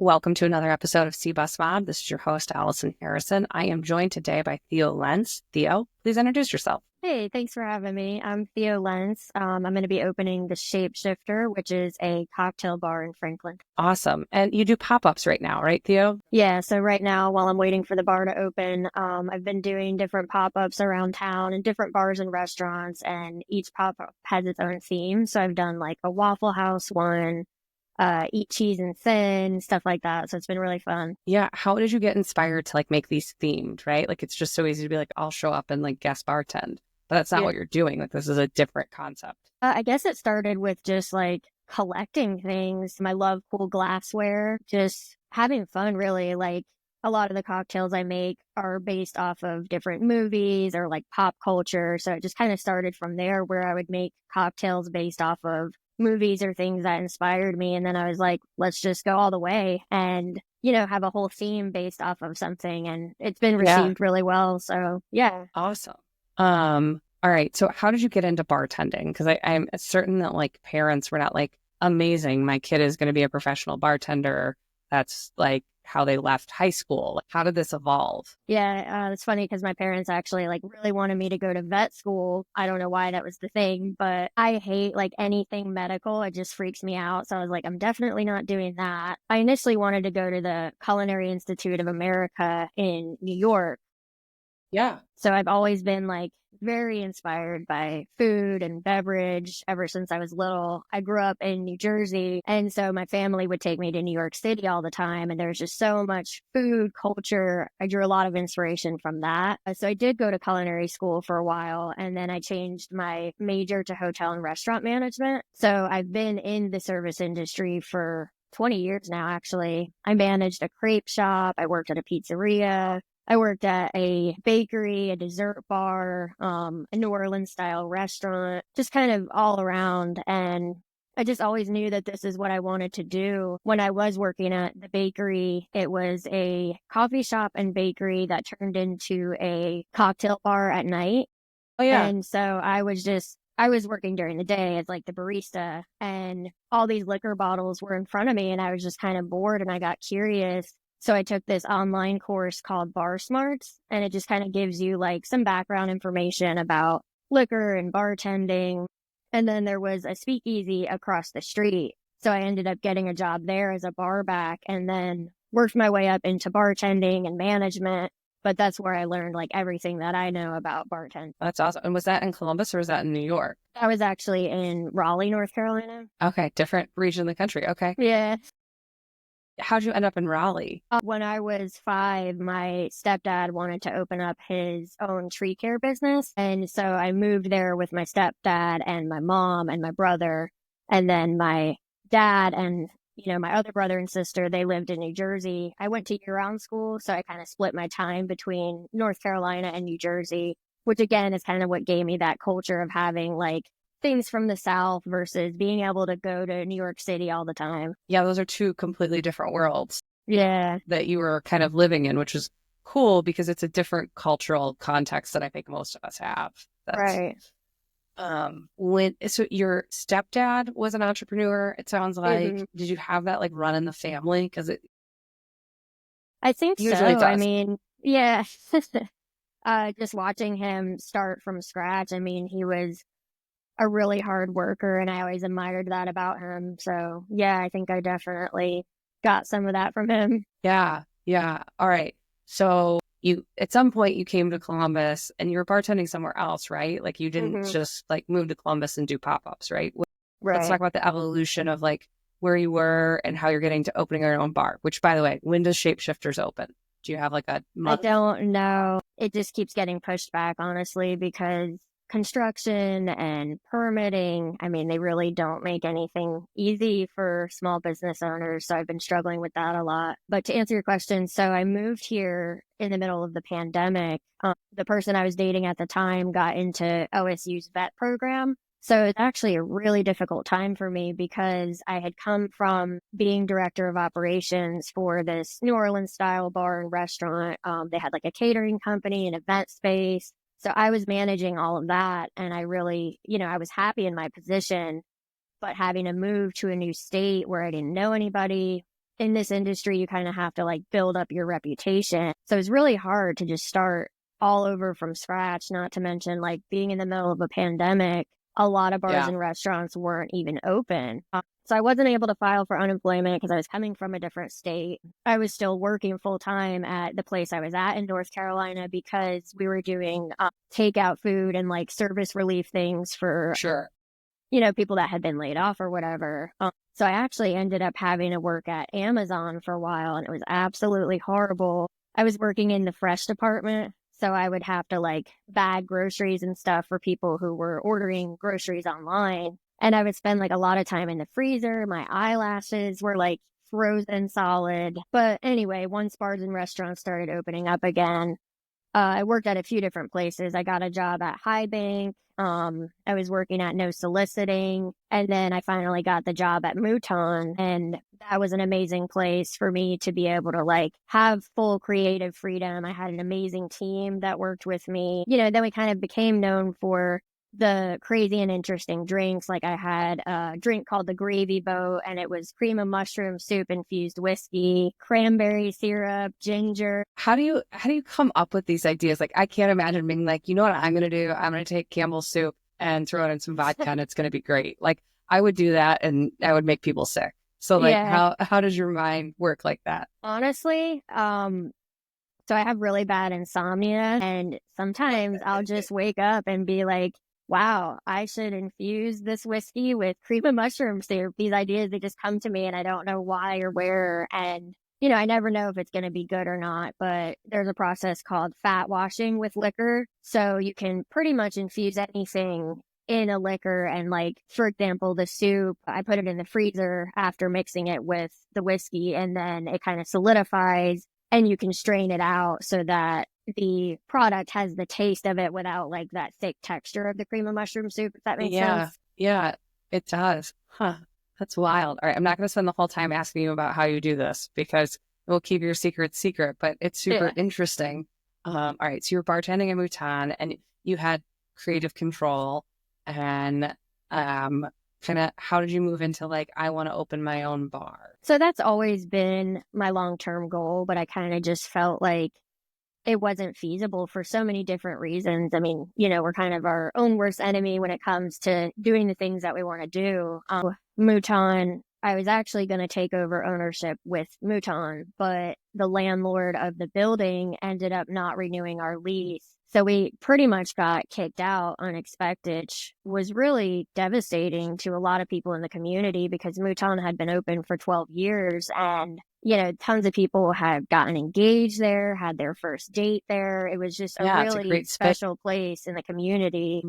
Welcome to another episode of Cbus Mob. This is your host, Allison Harrison. I am joined today by Theo Lentz. Theo, please introduce yourself. Hey, thanks for having me. I'm Theo Lentz. I'm going to be opening the ShapeShifter, which is a cocktail bar in Franklinton. Awesome. And you do pop-ups right now, right, Theo? Yeah, so right now, while I'm waiting for the bar to open, I've been doing different pop-ups around town in different bars and restaurants, and each pop-up has its own theme. So I've done like a Waffle House one, eat cheese and thin, stuff like that. So it's been really fun. Yeah. How did you get inspired to make these themed, right? Like, it's just so easy to be like, I'll show up and guest bartend. But that's not what you're doing. This is a different concept. I guess it started with just collecting things. I love cool glassware, just having fun, really. A lot of the cocktails I make are based off of different movies or pop culture. So it just kind of started from there, where I would make cocktails based off of movies or things that inspired me. And then I was like, let's just go all the way and, have a whole theme based off of something. And it's been received really well. So yeah. Awesome. All right. So how did you get into bartending? Because I'm certain that parents were not amazing, my kid is going to be a professional bartender. That's how they left high school. How did this evolve? Yeah, it's funny because my parents actually really wanted me to go to vet school. I don't know why that was the thing, but I hate anything medical. It just freaks me out. So I was like, I'm definitely not doing that. I initially wanted to go to the Culinary Institute of America in New York. Yeah. So I've always been very inspired by food and beverage ever since I was little. I grew up in New Jersey, and so my family would take me to New York City all the time, and there's just so much food culture. I drew a lot of inspiration from that. So I did go to culinary school for a while, and then I changed my major to hotel and restaurant management. So I've been in the service industry for 20 years now, actually. I managed a crepe shop. I worked at a pizzeria. I worked at a bakery, a dessert bar, a New Orleans style restaurant, just kind of all around. And I just always knew that this is what I wanted to do. When I was working at the bakery, it was a coffee shop and bakery that turned into a cocktail bar at night. Oh, yeah. And so I was working during the day as the barista, and all these liquor bottles were in front of me, and I was just kind of bored, and I got curious. So I took this online course called Bar Smarts, and it just kind of gives you some background information about liquor and bartending. And then there was a speakeasy across the street. So I ended up getting a job there as a bar back, and then worked my way up into bartending and management. But that's where I learned everything that I know about bartending. That's awesome. And was that in Columbus or was that in New York? I was actually in Raleigh, North Carolina. Okay. Different region of the country. Okay. Yeah. How'd you end up in Raleigh? When I was 5, my stepdad wanted to open up his own tree care business. And so I moved there with my stepdad and my mom and my brother. And then my dad and, my other brother and sister, they lived in New Jersey. I went to year-round school, so I kind of split my time between North Carolina and New Jersey, which again is kind of what gave me that culture of having things from the South versus being able to go to New York City all the time. Yeah, those are two completely different worlds. Yeah. That you were kind of living in, which is cool because it's a different cultural context that I think most of us have. Right. So your stepdad was an entrepreneur, it sounds like. Mm-hmm. Did you have that run in the family? Because I think usually so. Does. I mean, yeah. Just watching him start from scratch. I mean, he was a really hard worker, and I always admired that about him. So yeah, I think I definitely got some of that from him. Yeah. All right. So you, at some point you came to Columbus and you were bartending somewhere else, right? You didn't just move to Columbus and do pop-ups, right? Right. Let's talk about the evolution of where you were and how you're getting to opening your own bar, which, by the way, when does ShapeShifters open? Do you have a month? I don't know. It just keeps getting pushed back, honestly, because construction and permitting, I mean, they really don't make anything easy for small business owners. So I've been struggling with that a lot. But to answer your question, so I moved here in the middle of the pandemic. The person I was dating at the time got into OSU's vet program. So it's actually a really difficult time for me because I had come from being director of operations for this New Orleans style bar and restaurant. They had a catering company, an event space. So I was managing all of that, and I really, I was happy in my position, but having to move to a new state where I didn't know anybody, in this industry, you kind of have to like build up your reputation. So it's really hard to just start all over from scratch, not to mention like being in the middle of a pandemic. A lot of bars Yeah. and restaurants weren't even open. So I wasn't able to file for unemployment because I was coming from a different state. I was still working full time at the place I was at in North Carolina because we were doing takeout food and like service relief things for, Sure. people that had been laid off or whatever. So I actually ended up having to work at Amazon for a while, and it was absolutely horrible. I was working in the fresh department. So I would have to like bag groceries and stuff for people who were ordering groceries online. And I would spend like a lot of time in the freezer. My eyelashes were like frozen solid. But anyway, once bars and restaurants started opening up again, I worked at a few different places. I got a job at High Bank. I was working at No Soliciting. And then I finally got the job at Mouton. And that was an amazing place for me to be able to like have full creative freedom. I had an amazing team that worked with me. Then we kind of became known for the crazy and interesting drinks. Like I had a drink called the Gravy Boat, and it was cream of mushroom soup infused whiskey, cranberry syrup, ginger. How do you come up with these ideas? Like, I can't imagine being like, you know what I'm going to do? I'm going to take Campbell's soup and throw it in some vodka and it's going to be great. Like, I would do that and I would make people sick. So like, Yeah. how does your mind work like that? Honestly, so I have really bad insomnia, and sometimes I'll just wake up and be like, wow, I should infuse this whiskey with cream of mushroom soup. These ideas, they just come to me and I don't know why or where. And, I never know if it's going to be good or not, but there's a process called fat washing with liquor. So you can pretty much infuse anything in a liquor. And like, for example, the soup, I put it in the freezer after mixing it with the whiskey, and then it kind of solidifies and you can strain it out so that the product has the taste of it without like that thick texture of the cream of mushroom soup, if that makes Yeah. sense. Yeah, it does. Huh. That's wild. All right. I'm not going to spend the whole time asking you about how you do this because we'll keep your secret secret, but it's super Yeah. interesting. All right. So you're bartending in Mouton and you had creative control and kind of how did you move into like, I want to open my own bar? So that's always been my long-term goal, but I kind of just felt like it wasn't feasible for so many different reasons. I mean, we're kind of our own worst enemy when it comes to doing the things that we want to do. Mouton, I was actually going to take over ownership with Mouton, but the landlord of the building ended up not renewing our lease. So we pretty much got kicked out unexpected, which was really devastating to a lot of people in the community because Mouton had been open for 12 years and tons of people had gotten engaged there, had their first date there. It was just a Yeah, it's a really great spit. special place in the community.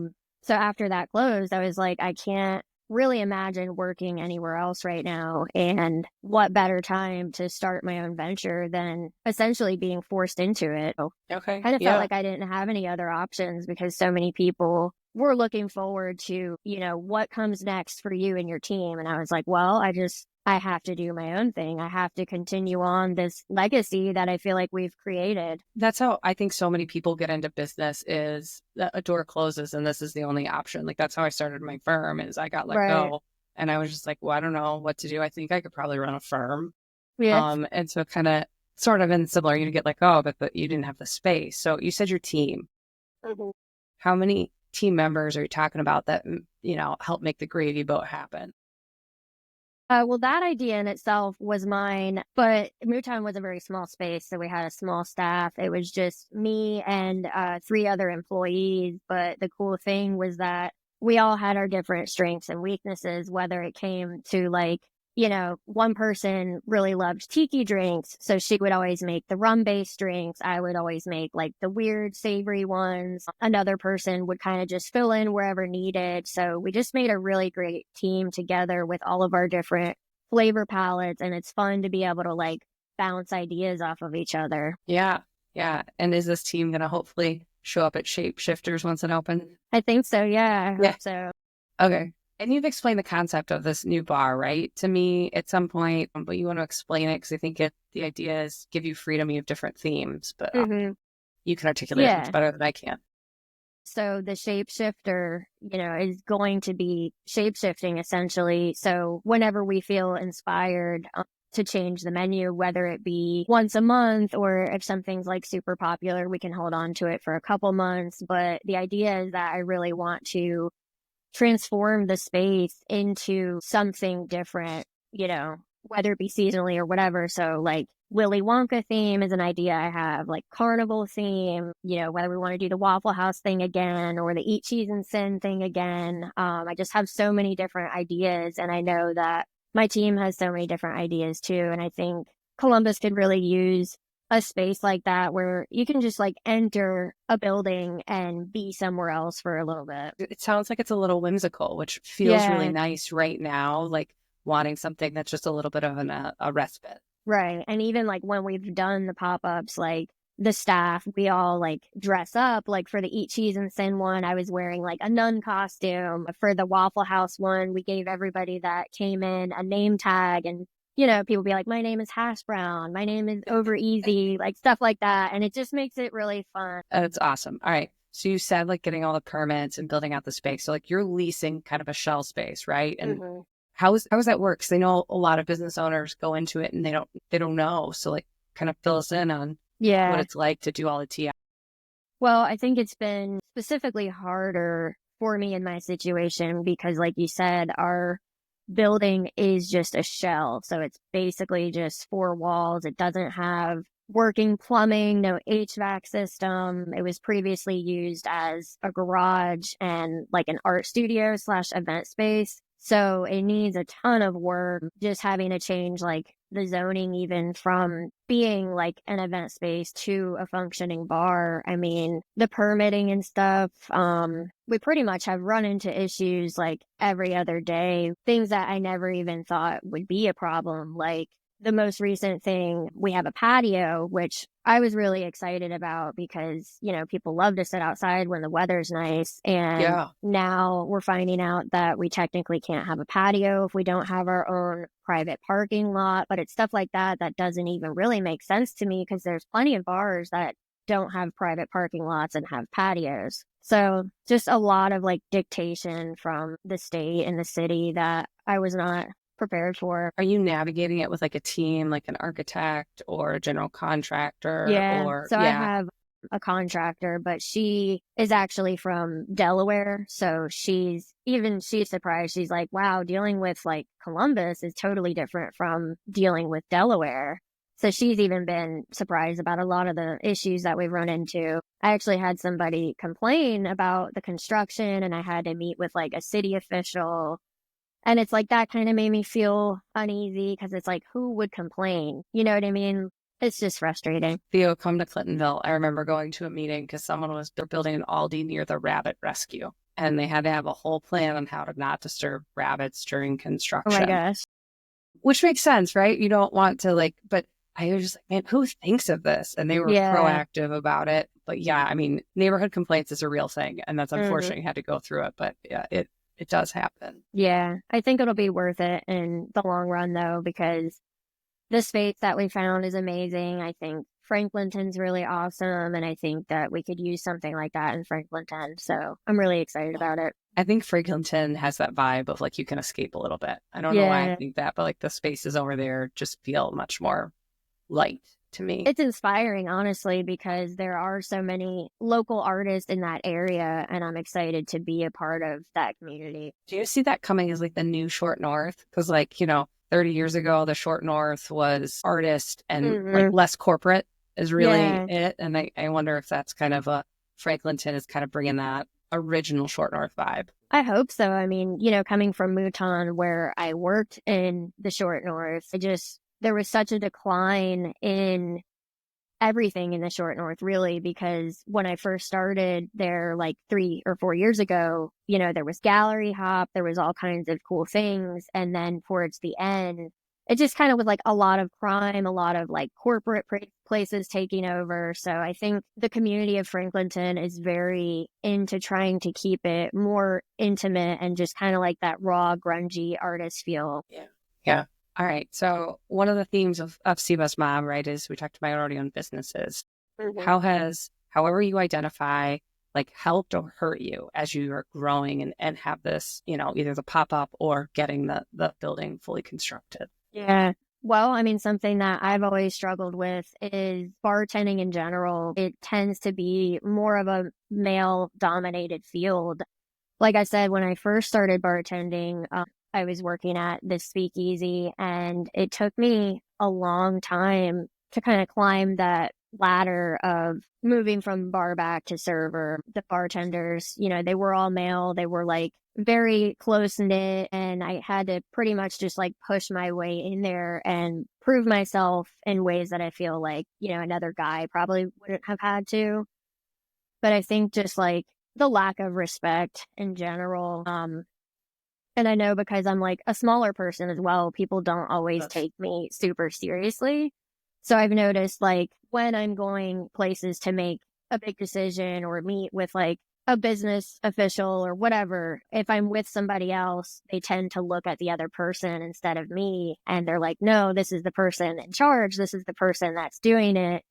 So after that closed, I was like, I can't really imagine working anywhere else right now. And what better time to start my own venture than essentially being forced into it? So Okay. kind of felt Yeah. like I didn't have any other options because so many people were looking forward to, what comes next for you and your team. And I was like, well, I have to do my own thing. I have to continue on this legacy that I feel like we've created. That's how I think so many people get into business is that a door closes and this is the only option. Like that's how I started my firm is I got let Right. go and I was just like, well, I don't know what to do. I think I could probably run a firm. Yeah. And so kind of sort of in similar, you get let go, but you didn't have the space. So you said your team. Mhm. How many team members are you talking about that, help make the gravy boat happen? Well, that idea in itself was mine, but Mouton was a very small space, so we had a small staff. It was just me and 3 other employees. But the cool thing was that we all had our different strengths and weaknesses, whether it came to like, one person really loved tiki drinks, so she would always make the rum-based drinks. I would always make like the weird savory ones. Another person would kind of just fill in wherever needed. So we just made a really great team together with all of our different flavor palettes, and it's fun to be able to like bounce ideas off of each other. Yeah. Yeah. And is this team going to hopefully show up at ShapeShifters once it opens? I think so. Yeah, I Yeah. hope so. Okay. And you've explained the concept of this new bar, right? To me at some point, but you want to explain it because I think the idea is give you freedom. You have different themes, but Hmm. you can articulate it much Yeah. better than I can. So the shapeshifter, is going to be shapeshifting essentially. So whenever we feel inspired, to change the menu, whether it be once a month or if something's like super popular, we can hold on to it for a couple months. But the idea is that I really want to transform the space into something different, whether it be seasonally or whatever. So like Willy Wonka theme is an idea I have, like carnival theme, whether we want to do the Waffle House thing again or the Eat Cheese and Sin thing again. I just have so many different ideas, and I know that my team has so many different ideas too. And I think Columbus could really use a space like that where you can just like enter a building and be somewhere else for a little bit. It sounds like it's a little whimsical, which feels really nice right now, like wanting something that's just a little bit of a respite. Right. And even like when we've done the pop-ups, like the staff, we all like dress up. Like for the Eat Cheese and Sin one, I was wearing like a nun costume. For the Waffle House one, we gave everybody that came in a name tag, and people be like, my name is Hash Brown, my name is Over Easy, like stuff like that. And it just makes it really fun. That's awesome. All right. So you said like getting all the permits and building out the space. So like you're leasing kind of a shell space, right? And how does that work? Because I know a lot of business owners go into it and they don't know. So like kind of fill us in on what it's like to do all the TI. Well, I think it's been specifically harder for me in my situation because, like you said, our building is just a shell. So it's basically just 4 walls. It doesn't have working plumbing, no HVAC system. It was previously used as a garage and like an art studio / event space. So it needs a ton of work, just having to change like the zoning even from being like an event space to a functioning bar. I mean, the permitting and stuff, we pretty much have run into issues like every other day, things that I never even thought would be a problem. Like the most recent thing, we have a patio, which I was really excited about because, people love to sit outside when the weather's nice. And now we're finding out that we technically can't have a patio if we don't have our own private parking lot. But it's stuff like that that doesn't even really make sense to me because there's plenty of bars that don't have private parking lots and have patios. So just a lot of like dictation from the state and the city that I was not prepared for. Are you navigating it with like a team, like an architect or a general contractor? I have a contractor, but she is actually from Delaware. So she's surprised. She's like, wow, dealing with like Columbus is totally different from dealing with Delaware. So she's even been surprised about a lot of the issues that we've run into. I actually had somebody complain about the construction, and I had to meet with like a city official. And it's like that kind of made me feel uneasy because it's like, who would complain? You know what I mean? It's just frustrating. Theo, come to Clintonville. I remember going to a meeting because they're building an Aldi near the rabbit rescue. And they had to have a whole plan on how to not disturb rabbits during construction. Oh my gosh. Which makes sense, right? You don't want to but I was just like, man, who thinks of this? And they were proactive about it. But yeah, I mean, neighborhood complaints is a real thing. And that's unfortunate you had to go through it. But yeah, it does happen. Yeah, I think it'll be worth it in the long run, though, because the space that we found is amazing. I think Franklinton's really awesome, and I think that we could use something like that in Franklinton. So I'm really excited about it. I think Franklinton has that vibe of like you can escape a little bit. I don't know why I think that, but like the spaces over there just feel much more light to me. It's inspiring, honestly, because there are so many local artists in that area, and I'm excited to be a part of that community. Do you see that coming as like the new Short North? Because 30 years ago, the Short North was artist and like less corporate is really it. And I wonder if that's kind of Franklinton is kind of bringing that original Short North vibe. I hope so. I mean, coming from Mouton, where I worked in the Short North, there was such a decline in everything in the Short North, really, because when I first started there like 3 or 4 years ago, there was gallery hop, there was all kinds of cool things. And then towards the end, it just kind of was like a lot of crime, a lot of like corporate places taking over. So I think the community of Franklinton is very into trying to keep it more intimate and just kind of like that raw, grungy artist feel. Yeah. All right. So one of the themes of Cbus Mom, right, is we talked about already on businesses. How has, however you identify, like helped or hurt you as you are growing and have this, either the pop-up or getting the building fully constructed? Yeah. Well, I mean, something that I've always struggled with is bartending in general. It tends to be more of a male dominated field. Like I said, when I first started bartending, I was working at this speakeasy, and it took me a long time to kind of climb that ladder of moving from bar back to server. The bartenders, they were all male. They were like very close knit, and I had to pretty much just like push my way in there and prove myself in ways that I feel like, another guy probably wouldn't have had to. But I think just like the lack of respect in general. And I know because I'm like a smaller person as well, people don't always take me super seriously. So I've noticed like when I'm going places to make a big decision or meet with like a business official or whatever, if I'm with somebody else, they tend to look at the other person instead of me. And they're like, no, this is the person in charge. This is the person that's doing it.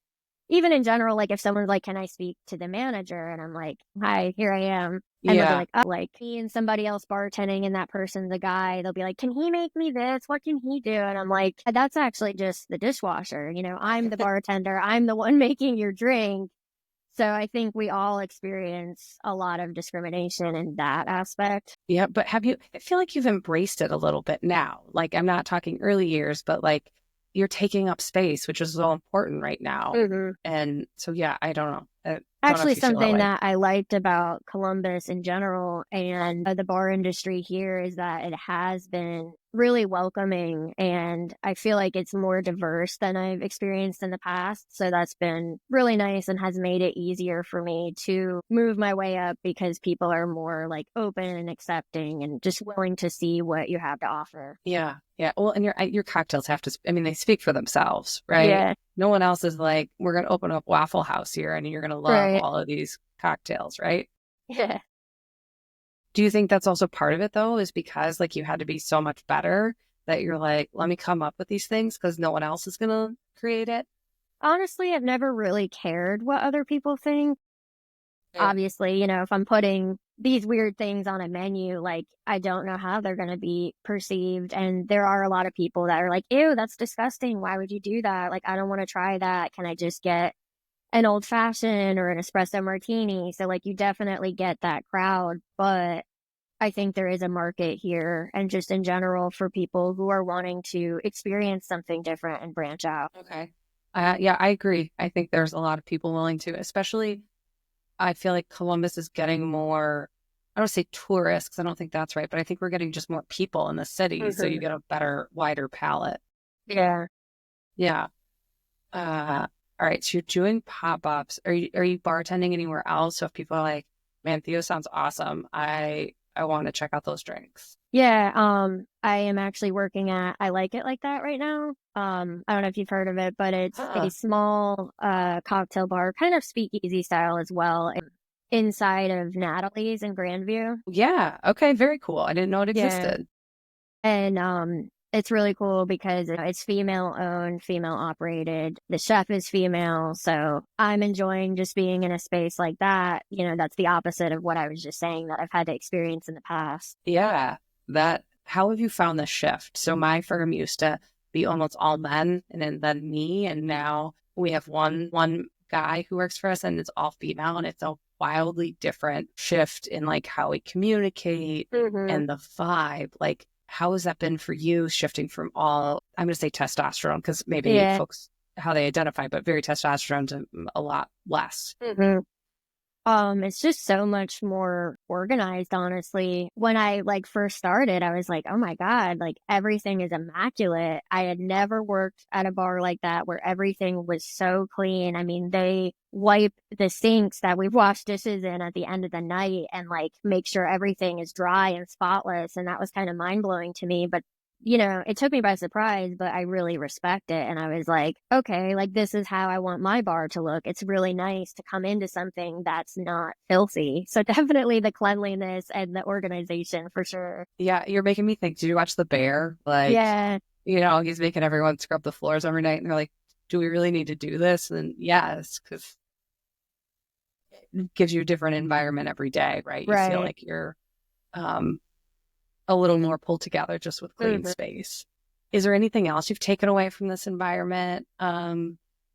Even in general, like if someone's like, can I speak to the manager? And I'm like, hi, here I am. And they'll be like, oh, like me and somebody else bartending and that person's a guy. They'll be like, can he make me this? What can he do? And I'm like, that's actually just the dishwasher. I'm the bartender. I'm the one making your drink. So I think we all experience a lot of discrimination in that aspect. Yeah, but I feel like you've embraced it a little bit now. Like, I'm not talking early years, but like you're taking up space, which is so important right now. Mm-hmm. And so, yeah, I don't know. Actually, something that I liked about Columbus in general and the bar industry here is that it has been really welcoming, and I feel like it's more diverse than I've experienced in the past. So that's been really nice and has made it easier for me to move my way up because people are more like open and accepting and just willing to see what you have to offer. Yeah. Yeah. Well, and your cocktails have to, they speak for themselves, right? Yeah. No one else is like, we're going to open up Waffle House here and you're going to love all of these cocktails, right? Yeah. Do you think that's also part of it though, is because like you had to be so much better that you're like, let me come up with these things because no one else is going to create it? Honestly, I've never really cared what other people think. Yeah. Obviously, if I'm putting these weird things on a menu, like I don't know how they're going to be perceived. And there are a lot of people that are like, ew, that's disgusting. Why would you do that? Like, I don't want to try that. Can I just get an old fashioned or an espresso martini? So like you definitely get that crowd, but I think there is a market here and just in general for people who are wanting to experience something different and branch out. Okay. Yeah, I agree. I think there's a lot of people willing to, especially I feel like Columbus is getting more, I don't say tourists, because I don't think that's right, but I think we're getting just more people in the city. Mm-hmm. So you get a better, wider palette. Yeah. Yeah. All right. So you're doing pop-ups. Are you bartending anywhere else? So if people are like, man, Theo sounds awesome, I want to check out those drinks. Yeah. I am actually working at I Like It Like That right now. I don't know if you've heard of it, but it's a small cocktail bar, kind of speakeasy style as well, inside of Natalie's in Grandview. Yeah. Okay. Very cool. I didn't know it existed. Yeah. And it's really cool because it's female owned, female operated. The chef is female. So I'm enjoying just being in a space like that. That's the opposite of what I was just saying that I've had to experience in the past. Yeah. How have you found the shift? So my firm used to be almost all men and then me. And now we have one guy who works for us and it's all female, and it's a wildly different shift in like how we communicate and the vibe. Like, how has that been for you, shifting from all, I'm going to say testosterone, because maybe folks, how they identify, but very testosterone to a lot less. Mm-hmm. It's just so much more organized, honestly. When I first started, I was like, oh my God, like everything is immaculate. I had never worked at a bar like that where everything was so clean. I mean, they wipe the sinks that we've washed dishes in at the end of the night and like make sure everything is dry and spotless. And that was kind of mind blowing to me. But it took me by surprise, but I really respect it. And I was like, okay, like this is how I want my bar to look. It's really nice to come into something that's not filthy. So definitely the cleanliness and the organization for sure. Yeah, you're making me think. Did you watch The Bear? Like, yeah, he's making everyone scrub the floors every night. And they're like, do we really need to do this? And yes, because it gives you a different environment every day, right? You feel like you're a little more pulled together just with clean space. Is there anything else you've taken away from this environment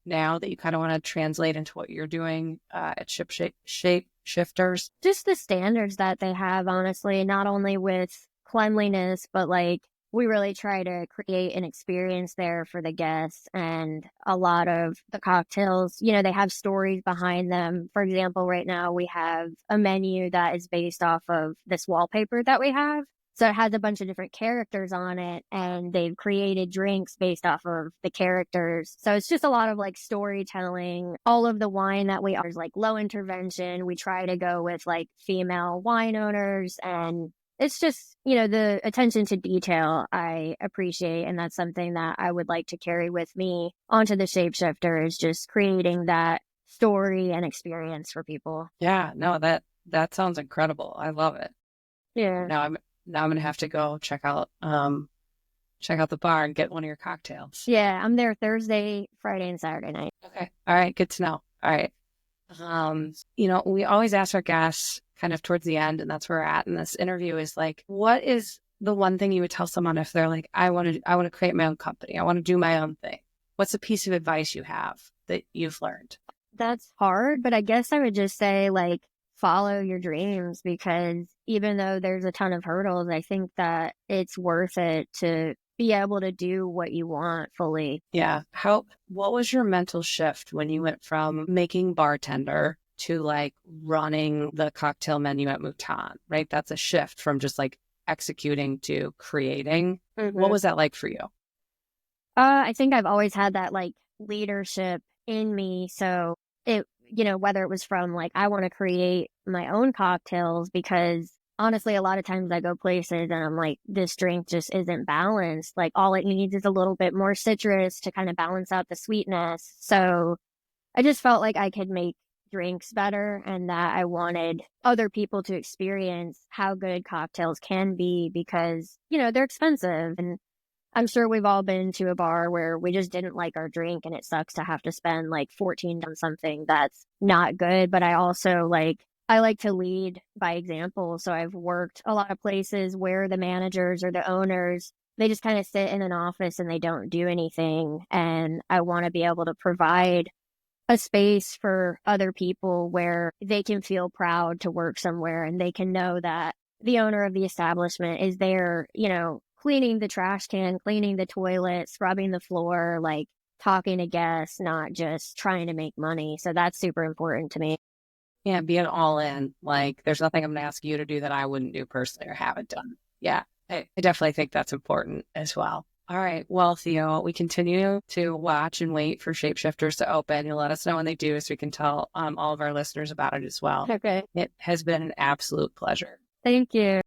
now that you kind of want to translate into what you're doing at ShapeShifters? Just the standards that they have, honestly, not only with cleanliness, but like we really try to create an experience there for the guests. And a lot of the cocktails, you know, they have stories behind them. For example, right now we have a menu that is based off of this wallpaper that we have. So it has a bunch of different characters on it, and they've created drinks based off of the characters. So it's just a lot of like storytelling. All of the wine that we offer is like low intervention. We try to go with like female wine owners, and it's just, you know, the attention to detail I appreciate. And that's something that I would like to carry with me onto the Shapeshifter, is just creating that story and experience for people. Yeah, no, that sounds incredible. I love it. Yeah. Now I'm gonna have to go check out the bar and get one of your cocktails. Yeah, I'm there Thursday, Friday, and Saturday night. Okay. All right, good to know. All right. You know, we always ask our guests kind of towards the end, and that's where we're at in this interview, is like, what is the one thing you would tell someone if they're like, I want to create my own company, I want to do my own thing? What's a piece of advice you have that you've learned? That's hard, but I guess I would just say, like, follow your dreams, because even though there's a ton of hurdles, I think that it's worth it to be able to do what you want fully. Yeah. What was your mental shift when you went from making bartender to like running the cocktail menu at Mouton, right? That's a shift from just like executing to creating. Mm-hmm. What was that like for you? I think I've always had that like leadership in me. So it, you know, whether it was from like, I want to create my own cocktails, because honestly, a lot of times I go places and I'm like, this drink just isn't balanced. Like, all it needs is a little bit more citrus to kind of balance out the sweetness. So I just felt like I could make drinks better, and that I wanted other people to experience how good cocktails can be, because, you know, they're expensive. And I'm sure we've all been to a bar where we just didn't like our drink, and it sucks to have to spend like $14 on something that's not good. But I also I like to lead by example. So I've worked a lot of places where the managers or the owners, they just kind of sit in an office and they don't do anything. And I want to be able to provide a space for other people where they can feel proud to work somewhere, and they can know that the owner of the establishment is there, you know, cleaning the trash can, cleaning the toilet, scrubbing the floor, like talking to guests, not just trying to make money. So that's super important to me. Yeah, being all in. Like, there's nothing I'm going to ask you to do that I wouldn't do personally or haven't done. Yeah, I definitely think that's important as well. All right. Well, Theo, we continue to watch and wait for Shapeshifters to open. You'll let us know when they do, so we can tell all of our listeners about it as well. Okay. It has been an absolute pleasure. Thank you.